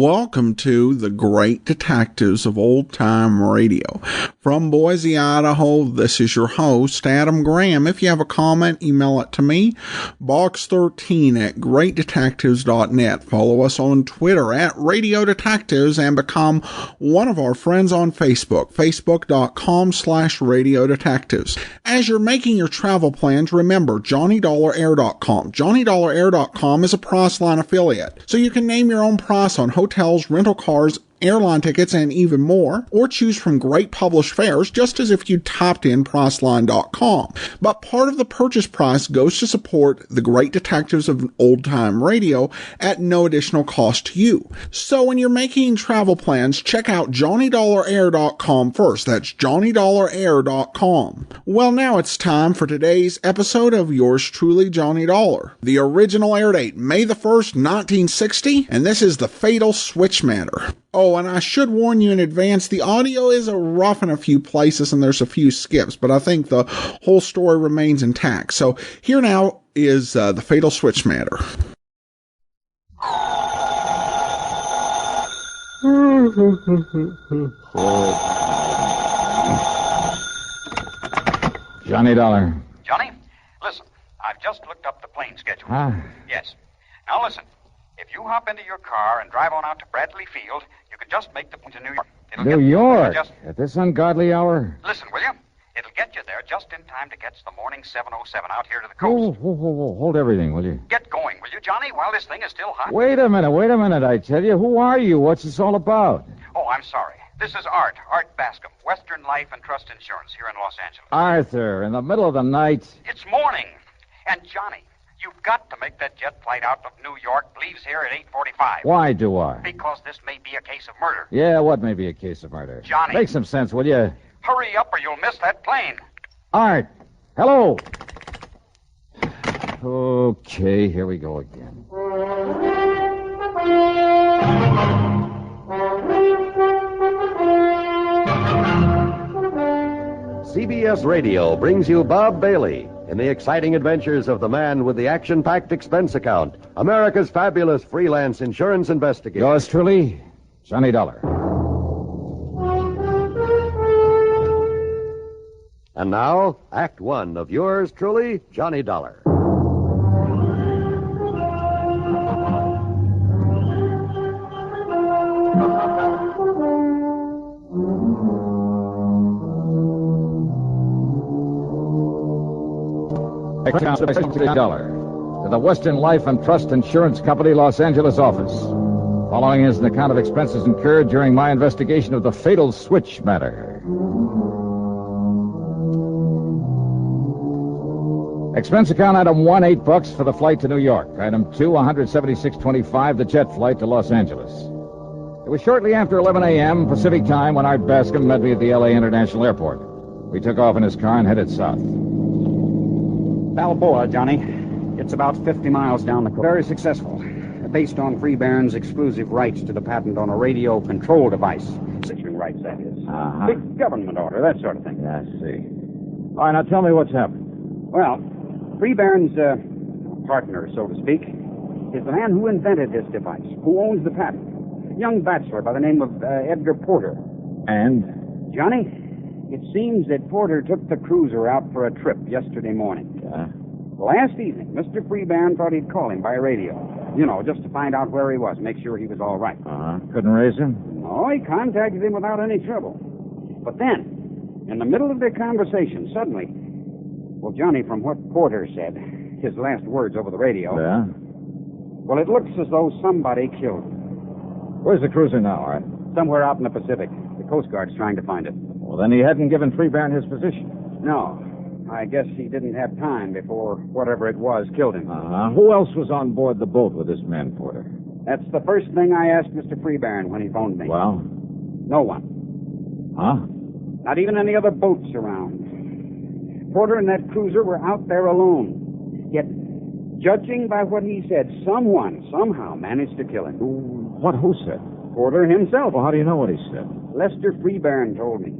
Welcome to the Great Detectives of Old Time Radio. From Boise, Idaho, this is your host, Adam Graham. If you have a comment, email it to me, box13@greatdetectives.net. Follow us on Twitter @Radio Detectives and become one of our friends on Facebook, facebook.com/Radio Detectives. As you're making your travel plans, remember JohnnyDollarAir.com. JohnnyDollarAir.com is a Priceline affiliate, so you can name your own price on hotels, rental cars, airline tickets, and even more, or choose from great published fares just as if you typed in Priceline.com. But part of the purchase price goes to support the Great Detectives of Old Time Radio at no additional cost to you. So when you're making travel plans, check out JohnnyDollarAir.com first. That's JohnnyDollarAir.com. Well, now it's time for today's episode of yours truly, Johnny Dollar. The original air date, May the 1st, 1960, and this is the Fatal Switch Matter. Oh, and I should warn you in advance, the audio is rough in a few places and there's a few skips, but I think the whole story remains intact. So here now is the Fatal Switch Matter. Johnny Dollar. Johnny, listen, I've just looked up the plane schedule. Huh? Yes. Now listen, if you hop into your car and drive on out to Bradley Field, you can just make the point to New York. New York? At this ungodly hour? Listen, will you? It'll get you there just in time to catch the morning 707 out here to the coast. Whoa. Hold everything, will you? Get going, will you, Johnny, while this thing is still hot? Wait a minute, I tell you. Who are you? What's this all about? Oh, I'm sorry. This is Art Bascom, Western Life and Trust Insurance here in Los Angeles. Arthur, in the middle of the night. It's morning. And, Johnny, you've got to make that jet flight out of New York. Leaves here at 8:45. Why do I? Because this may be a case of murder. Yeah, what may be a case of murder? Johnny. Make some sense, will you? Hurry up or you'll miss that plane. Art, hello. Okay, here we go again. CBS Radio brings you Bob Bailey in the exciting adventures of the man with the action-packed expense account, America's fabulous freelance insurance investigator. Yours truly, Johnny Dollar. And now, Act One of yours truly, Johnny Dollar. Dollar to the Western Life and Trust Insurance Company, Los Angeles office. Following is an account of expenses incurred during my investigation of the Fatal Switch Matter. Expense account item 1, $8 for the flight to New York. Item 2, $176.25, the jet flight to Los Angeles. It was shortly after 11 a.m. Pacific time when Art Bascom met me at the L.A. International Airport. We took off in his car and headed south. Balboa, Johnny. It's about 50 miles down the coast. Very successful. Based on Freebairn's exclusive rights to the patent on a radio control device. Issuing rights, that is. Uh-huh. Big government order, that sort of thing. Yeah, I see. All right, now tell me what's happened. Well, Freebairn's partner, so to speak, is the man who invented this device, who owns the patent. A young bachelor by the name of Edgar Porter. And? Johnny, it seems that Porter took the cruiser out for a trip yesterday morning. Yeah? Last evening, Mr. Freebairn thought he'd call him by radio. You know, just to find out where he was, make sure he was all right. Uh-huh. Couldn't raise him? No, he contacted him without any trouble. But then, in the middle of their conversation, suddenly... Well, Johnny, from what Porter said, his last words over the radio... Yeah? Well, it looks as though somebody killed him. Where's the cruiser now, Art? Somewhere out in the Pacific. The Coast Guard's trying to find it. Well, then he hadn't given Freebairn his position. No. I guess he didn't have time before whatever it was killed him. Uh-huh. Who else was on board the boat with this man, Porter? That's the first thing I asked Mr. Freebairn when he phoned me. Well? No one. Huh? Not even any other boats around. Porter and that cruiser were out there alone. Yet, judging by what he said, someone somehow managed to kill him. Who said? Porter himself. Well, how do you know what he said? Lester Freebairn told me.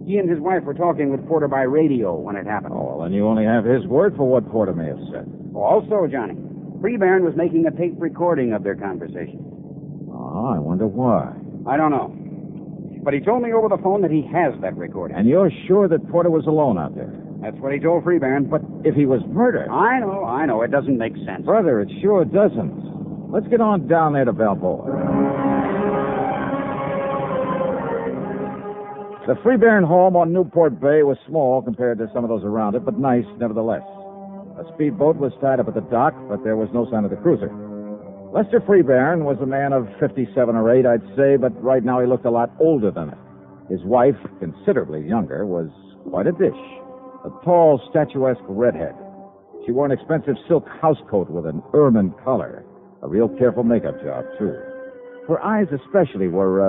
He and his wife were talking with Porter by radio when it happened. Oh, well, then you only have his word for what Porter may have said. Also, Johnny, Freebairn was making a tape recording of their conversation. Oh, I wonder why. I don't know. But he told me over the phone that he has that recording. And you're sure that Porter was alone out there? That's what he told Freebairn. But if he was murdered... I know. It doesn't make sense. Brother, it sure doesn't. Let's get on down there to Balboa. The Freebairn home on Newport Bay was small compared to some of those around it, but nice nevertheless. A speedboat was tied up at the dock, but there was no sign of the cruiser. Lester Freebairn was a man of 57 or 8, I'd say, but right now he looked a lot older than it. His wife, considerably younger, was quite a dish. A tall, statuesque redhead. She wore an expensive silk housecoat with an ermine collar. A real careful makeup job, too. Her eyes especially were,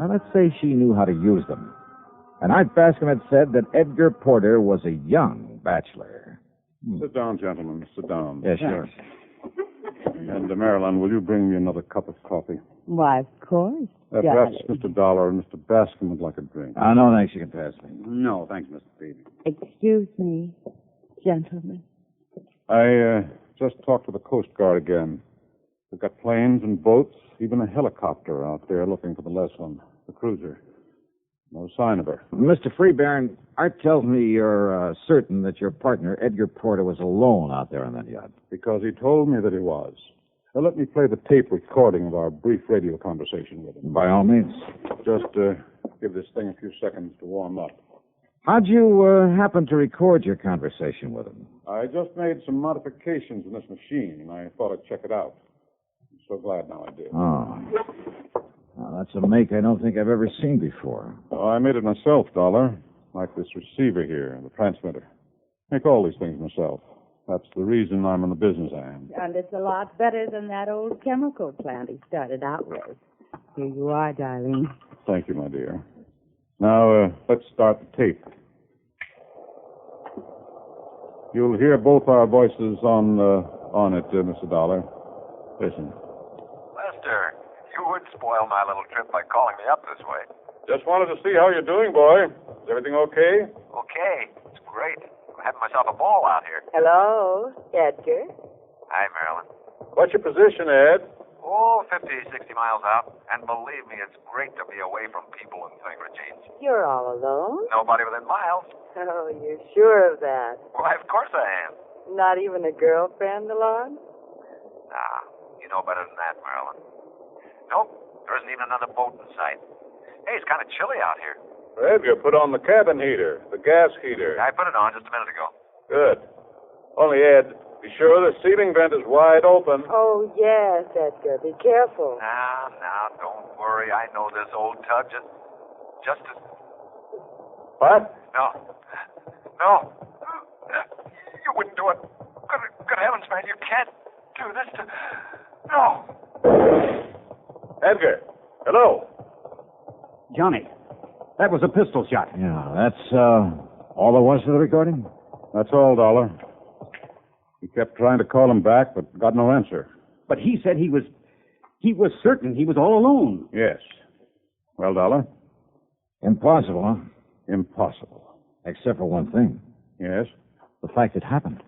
let's say she knew how to use them. And Art Bascom had said that Edgar Porter was a young bachelor. Sit down, gentlemen. Sit down. Yeah, sure. And, Marilyn, will you bring me another cup of coffee? Why, of course. Perhaps Mr. Dollar and Mr. Bascom would like a drink. No, thanks. You can pass me. No, thanks, Mr. Peavy. Excuse me, gentlemen. I just talked to the Coast Guard again. They've got planes and boats, even a helicopter out there looking for the Leslin, the cruiser. No sign of her. Mr. Freebairn, Art tells me you're certain that your partner, Edgar Porter, was alone out there on that yacht. Because he told me that he was. Now, let me play the tape recording of our brief radio conversation with him. By all means. Just give this thing a few seconds to warm up. How'd you happen to record your conversation with him? I just made some modifications in this machine, and I thought I'd check it out. I'm so glad now I did. Oh. Now, that's a make I don't think I've ever seen before. Oh, I made it myself, Dollar. Like this receiver here, the transmitter. Make all these things myself. That's the reason I'm in the business I am. And it's a lot better than that old chemical plant he started out with. Here you are, darling. Thank you, my dear. Now, let's start the tape. You'll hear both our voices on it, Mr. Dollar. Listen. Lester, you would spoil my little trip by calling me up this way. Just wanted to see how you're doing, boy. Is everything okay? Okay, it's great. I'm having myself a ball out here. Hello, Edgar. Hi, Marilyn. What's your position, Ed? Oh, 50, 60 miles out. And believe me, it's great to be away from people and thing, Regine. You're all alone? Nobody within miles. Oh, you're sure of that? Why, of course I am. Not even a girlfriend along? Nah, you know better than that, Marilyn. Nope, there isn't even another boat in sight. Hey, it's kind of chilly out here. Edgar, put on the cabin heater, the gas heater. I put it on just a minute ago. Good. Only, Ed, be sure the ceiling vent is wide open. Oh, yes, Edgar. Be careful. Now, don't worry. I know this old tub just as... What? No. You wouldn't do it. Good heavens, man, you can't do this to... No. Edgar, hello. Johnny, that was a pistol shot. Yeah, that's all there was to the recording? That's all, Dollar. He kept trying to call him back, but got no answer. But he said he was certain he was all alone. Yes. Well, Dollar? Impossible, huh? Impossible. Except for one thing. Yes? The fact it happened.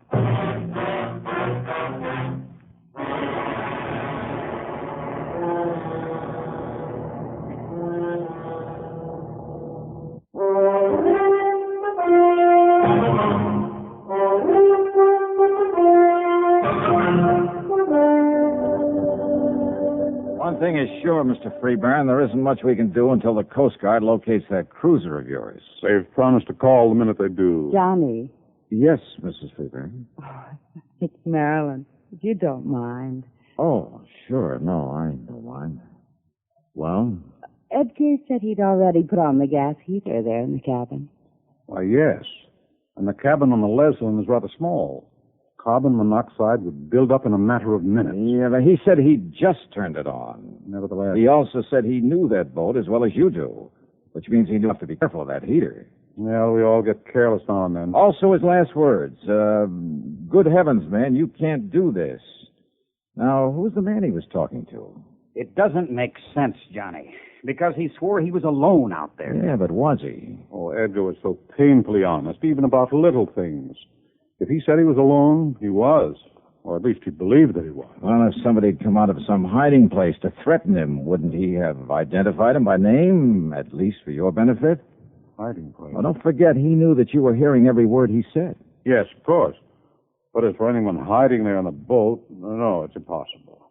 One thing is sure, Mr. Freebairn, there isn't much we can do until the Coast Guard locates that cruiser of yours. They've promised to call the minute they do. Johnny. Yes, Mrs. Freebairn. Oh, it's Marilyn. If you don't mind. Oh, sure. No, I don't mind. Well? Edgar said he'd already put on the gas heater there in the cabin. Why, yes. And the cabin on the Leslin is rather small. Carbon monoxide would build up in a matter of minutes. Yeah, but he said he just turned it on. Nevertheless... He also said he knew that boat as well as you do, which means he knew have to be careful of that heater. Well, we all get careless now and then. Also his last words. Good heavens, man, you can't do this. Now, who's the man he was talking to? It doesn't make sense, Johnny, because he swore he was alone out there. Yeah, but was he? Oh, Edgar was so painfully honest, even about little things. If he said he was alone, he was. Or at least he believed that he was. Well, if somebody had come out of some hiding place to threaten him, wouldn't he have identified him by name, at least for your benefit? Hiding place? Well, don't forget, he knew that you were hearing every word he said. Yes, of course. But as for anyone hiding there on the boat, no, it's impossible.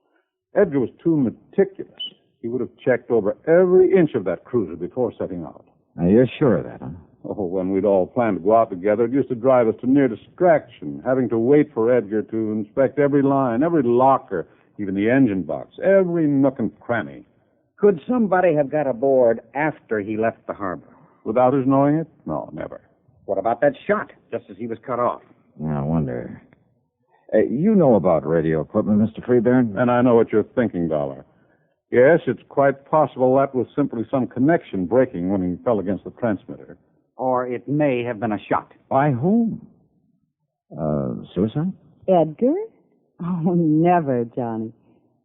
Edgar was too meticulous. He would have checked over every inch of that cruiser before setting out. Now, you're sure of that, huh? Oh, when we'd all planned to go out together, it used to drive us to near distraction, having to wait for Edgar to inspect every line, every locker, even the engine box, every nook and cranny. Could somebody have got aboard after he left the harbor? Without his knowing it? No, never. What about that shot, just as he was cut off? I wonder. You know about radio equipment, Mr. Freeburn? And I know what you're thinking, Dollar. Yes, it's quite possible that was simply some connection breaking when he fell against the transmitter. Or it may have been a shot. By whom? Suicide? Edgar? Oh, never, Johnny.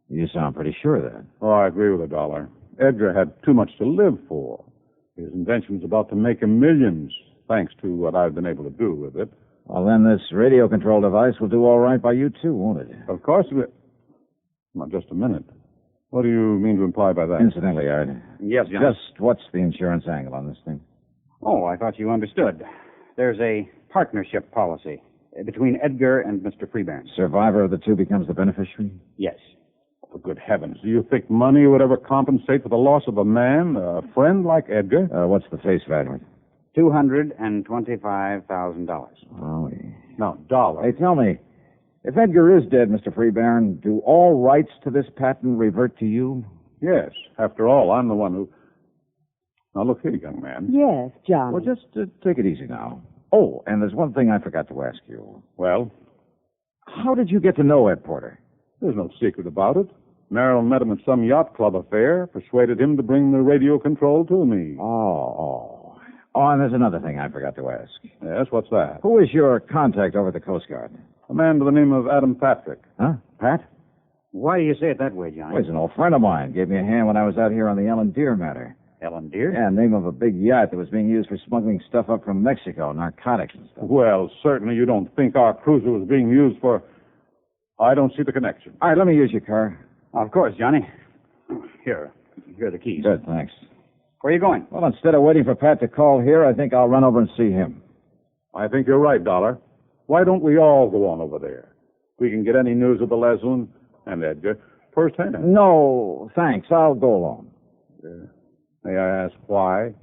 You sound pretty sure of that. Oh, I agree with the Dollar. Edgar had too much to live for. His invention's about to make him millions, thanks to what I've been able to do with it. Well, then this radio control device will do all right by you, too, won't it? Of course it will. Now, just a minute. What do you mean to imply by that? Incidentally, Art. Yes, John. Just what's the insurance angle on this thing? Oh, I thought you understood. There's a partnership policy between Edgar and Mr. Freeburn. Survivor of the two becomes the beneficiary? Yes. For good heavens, do you think money would ever compensate for the loss of a man, a friend like Edgar? What's the face value? $225,000. Oh, No, Dollar. Hey, tell me, if Edgar is dead, Mr. Freeburn, do all rights to this patent revert to you? Yes. After all, I'm the one who... Now, look here, young man. Yes, Johnny. Well, just take it easy now. Oh, and there's one thing I forgot to ask you. Well, How did you get to know Ed Porter? there's no secret about it. Merrill met him at some yacht club affair, persuaded him to bring the radio control to me. Oh, and there's another thing I forgot to ask. Yes, what's that? Who is your contact over at the Coast Guard? A man by the name of Adam Patrick. Huh? Pat? Why do you say it that way, Johnny? Well, he's an old friend of mine. Gave me a hand when I was out here on the Ellen Deer matter. Ellen Deer? Yeah, name of a big yacht that was being used for smuggling stuff up from Mexico, narcotics and stuff. Well, certainly you don't think our cruiser was being used for... I don't see the connection. All right, let me use your car. Of course, Johnny. Here are the keys. Good, thanks. Where are you going? Well, instead of waiting for Pat to call here, I think I'll run over and see him. I think you're right, Dollar. Why don't we all go on over there? We can get any news of the Leslin and Edgar firsthand. No, thanks. I'll go alone. May I ask why?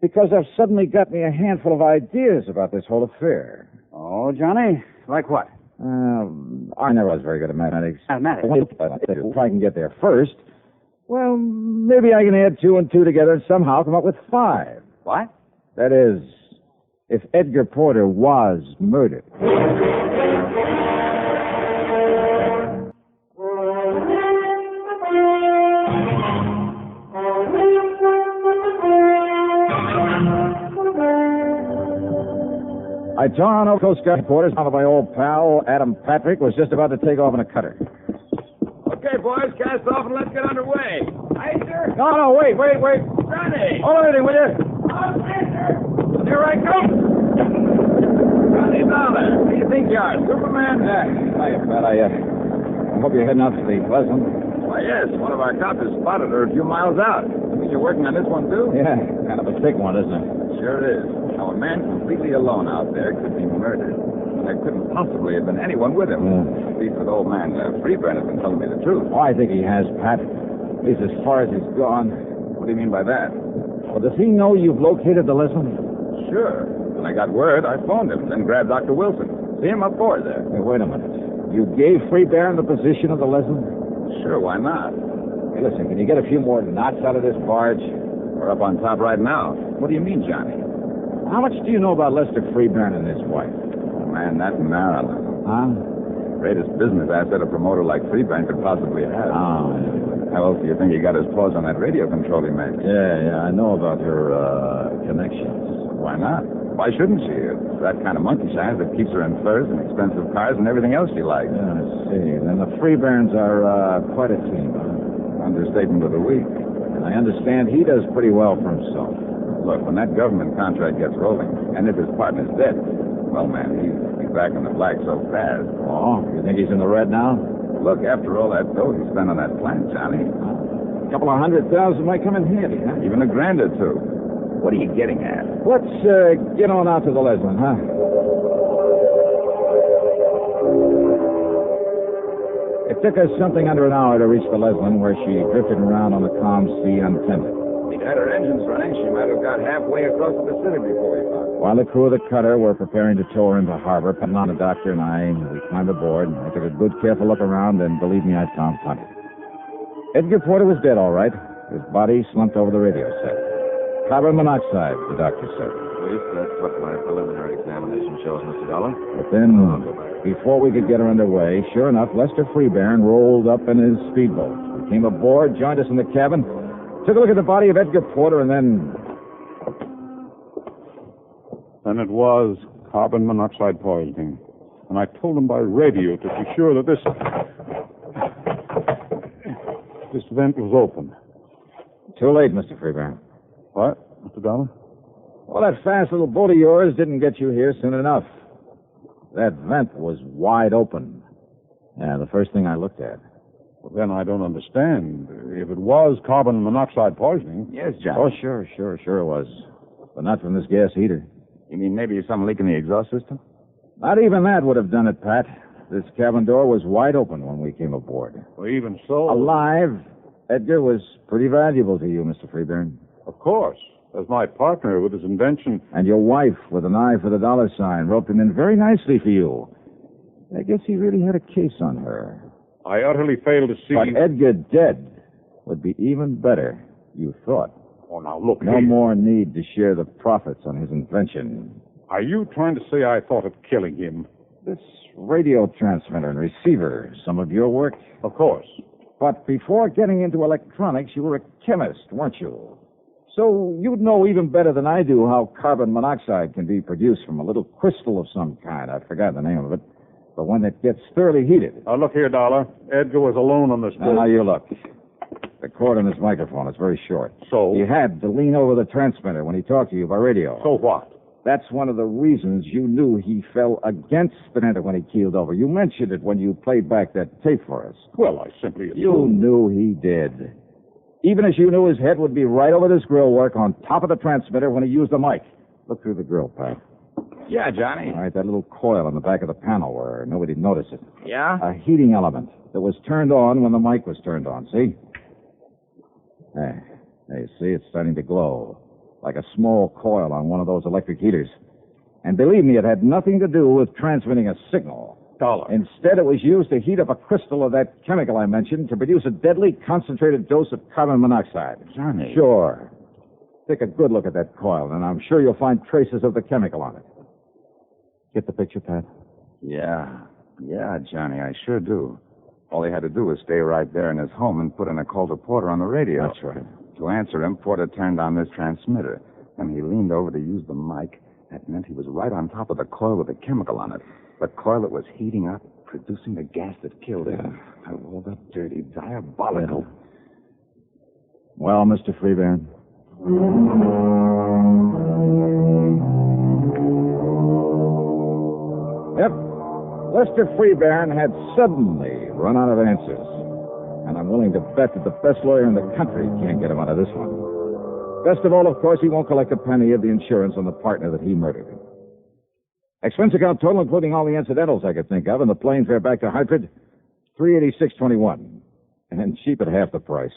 Because I've suddenly got me a handful of ideas about this whole affair. Oh, Johnny? Like what? I never was very good at mathematics. Mathematics? If I can get there first, well, maybe I can add 2 and 2 together and somehow come up with 5. What? That is, if Edgar Porter was murdered. I tore on over Coast Guard quarters. Found my old pal, Adam Patrick, was just about to take off in a cutter. Okay, boys, cast off and let's get underway. Aye, sir. No, wait. Johnny! Hold everything, will you? Aye, sir. Here I come. Johnny Dollar, who do you think you are, Superman? Hiya, Pat. I hope you're heading out to the Leslin. Why, yes, one of our cops spotted her a few miles out. You're working on this one, too? Yeah, kind of a thick one, isn't it? Sure it is. Now, a man completely alone out there could be murdered. There couldn't possibly have been anyone with him. At least with old man Freeburn has been telling me the truth. Oh, I think he has, Pat. At least as far as he's gone. What do you mean by that? Well, does he know you've located the Leslin? Sure. When I got word, I phoned him, then grabbed Dr. Wilson. See him up forward there. Hey, wait a minute. You gave Freeburn the position of the Leslin? Sure, why not? Hey, listen, can you get a few more knots out of this barge? We're up on top right now. What do you mean, Johnny? How much do you know about Lester Freeburn and his wife? Man, that Marilyn. Huh? Greatest business asset a promoter like Freeburn could possibly have. Oh, How else do you think he got his paws on that radio control he made? yeah, I know about her connections. Why not? Why shouldn't she? It's that kind of monkey shines that keeps her in furs and expensive cars and everything else she likes. Yeah, I see. Then the Freeburns are quite a team, huh? Understatement of the week. And I understand he does pretty well for himself. Look, when that government contract gets rolling, and if his partner's dead, well, man, he's back in the black so fast. Oh, you think he's in the red now? Look, after all that dough he spent on that plant, Johnny, A couple of $100,000 might come in handy, huh? even $1,000 or two. What are you getting at? Let's get on out to the Leslin, huh? It took us something under an hour to reach the Leslin, where she drifted around on the calm sea untended. If had her engines running, she might have got halfway across the Pacific before we found her. While the crew of the cutter were preparing to tow her into harbor, Pennon, the doctor, and we climbed aboard. I took a good, careful look around, and believe me, I found plenty. Edgar Porter was dead, all right. His body slumped over the radio set. Carbon monoxide, the doctor said. At least that's what my preliminary examination shows, Mr. Dollar. But then, before we could get her underway, sure enough, Lester Freebairn rolled up in his speedboat. He came aboard, joined us in the cabin, took a look at the body of Edgar Porter, and then... Then it was carbon monoxide poisoning. And I told him by radio to be sure that this vent was open. Too late, Mr. Freebairn. What, Mr. Dollar? Well, that fast little boat of yours didn't get you here soon enough. That vent was wide open. Yeah, the first thing I looked at. Well, then I don't understand. If it was carbon monoxide poisoning... Yes, Johnny. Oh, sure it was. But not from this gas heater. You mean maybe some leak in the exhaust system? Not even that would have done it, Pat. This cabin door was wide open when we came aboard. Well, even so... Alive, Edgar was pretty valuable to you, Mr. Freebairn. Of course. As my partner with his invention... And your wife, with an eye for the dollar sign, roped him in very nicely for you. I guess he really had a case on her. I utterly failed to see... But Edgar dead would be even better, you thought. Oh, now, look No here. more need to share the profits on his invention. Are you trying to say I thought of killing him? This radio transmitter and receiver, some of your work? Of course. But before getting into electronics, you were a chemist, weren't you? So you'd know even better than I do how carbon monoxide can be produced from a little crystal of some kind. I forgot the name of it. But when it gets thoroughly heated... Now, look here, Dollar. Edgar was alone on this boat. Now, you look. The cord on his microphone is very short. So? He had to lean over the transmitter when he talked to you by radio. So what? That's one of the reasons you knew he fell against the center when he keeled over. You mentioned it when you played back that tape for us. Well, I simply assumed... You knew he did. Even as you knew his head would be right over this grill work on top of the transmitter when he used the mic. Look through the grill, Pat. Yeah, Johnny. All right, that little coil on the back of the panel where nobody'd notice it. Yeah? A heating element that was turned on when the mic was turned on, see? There, you see, it's starting to glow, like a small coil on one of those electric heaters. And believe me, it had nothing to do with transmitting a signal. Dollar. Instead, it was used to heat up a crystal of that chemical I mentioned to produce a deadly concentrated dose of carbon monoxide. Johnny. Sure. Take a good look at that coil, and I'm sure you'll find traces of the chemical on it. Get the picture, Pat? Yeah, Johnny, I sure do. All he had to do was stay right there in his home and put in a call to Porter on the radio. That's right. To answer him, Porter turned on this transmitter. When he leaned over to use the mic, that meant he was right on top of the coil with the chemical on it. The coil that was heating up, producing the gas that killed him. Oh, that dirty, diabolical. Well, Mr. Freebairn. Yep. Lester Freebairn had suddenly run out of answers. And I'm willing to bet that the best lawyer in the country can't get him out of this one. Best of all, of course, he won't collect a penny of the insurance on the partner that he murdered. Expense account total, including all the incidentals I could think of, and the plane fare back to Hartford, $386.21. And cheap at half the price.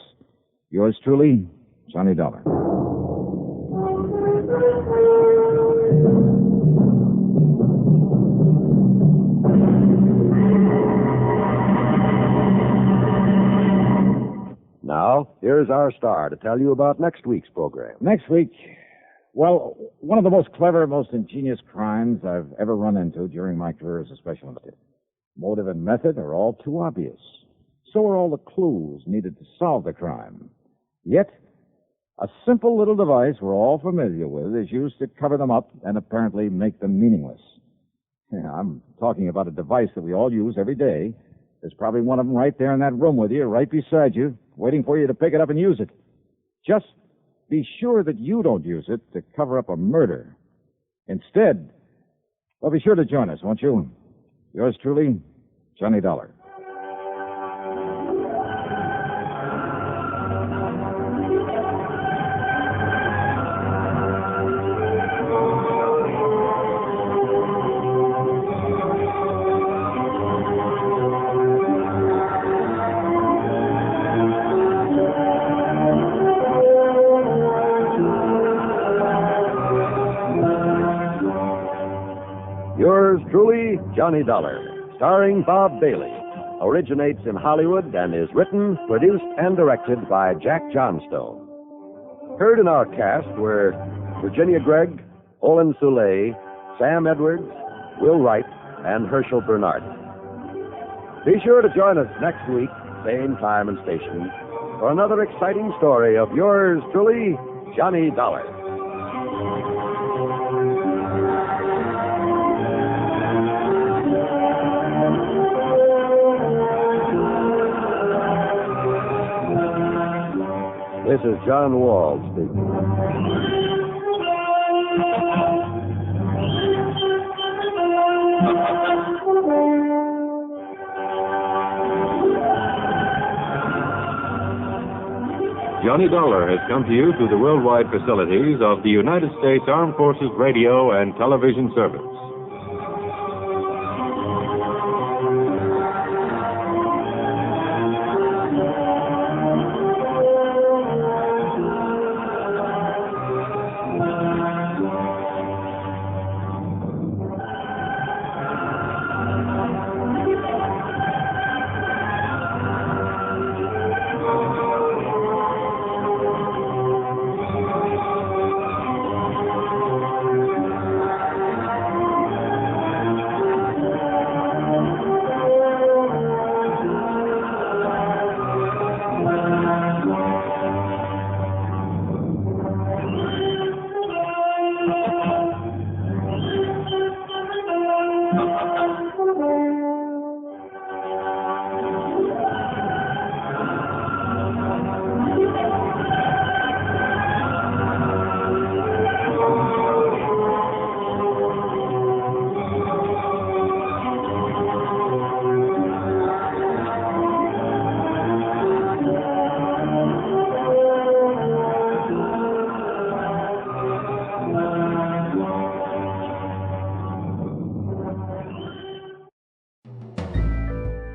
Yours truly, Johnny Dollar. Now, here's our star to tell you about next week's program. Next week, well, one of the most clever, most ingenious crimes I've ever run into during my career as a special investigator. Motive and method are all too obvious. So are all the clues needed to solve the crime. Yet, a simple little device we're all familiar with is used to cover them up and apparently make them meaningless. Yeah, I'm talking about a device that we all use every day. There's probably one of them right there in that room with you, right beside you, waiting for you to pick it up and use it. Just be sure that you don't use it to cover up a murder. Instead, Well, be sure to join us, won't you? Yours truly, Johnny Dollar. Yours truly, Johnny Dollar, starring Bob Bailey, originates in Hollywood and is written, produced, and directed by Jack Johnstone. Heard in our cast were Virginia Gregg, Olin Soule, Sam Edwards, Will Wright, and Herschel Bernard. Be sure to join us next week, same time and station, for another exciting story of yours truly, Johnny Dollar. This is John Wall speaking. Johnny Dollar has come to you through the worldwide facilities of the United States Armed Forces Radio and Television Service.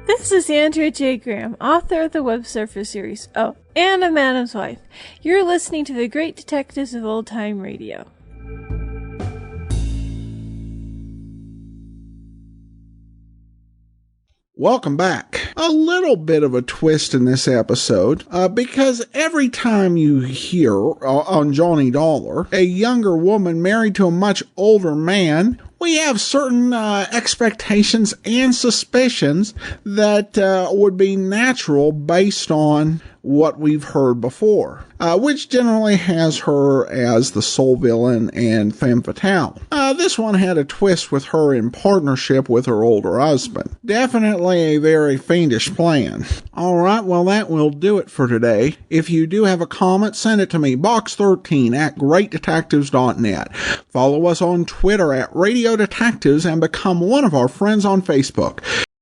This is Andrea J. Graham, author of the Web Surfer series, oh, and of Madam's Wife. You're listening to the Great Detectives of Old Time Radio. Welcome back. A little bit of a twist in this episode, because every time you hear on Johnny Dollar a younger woman married to a much older man, we have certain expectations and suspicions that would be natural based on what we've heard before, which generally has her as the sole villain and femme fatale. This one had a twist with her in partnership with her older husband. Definitely a very fiendish plan. Alright, well that will do it for today. If you do have a comment, send it to me, box13@greatdetectives.net. Follow us on Twitter @Radio Detectives and become one of our friends on Facebook.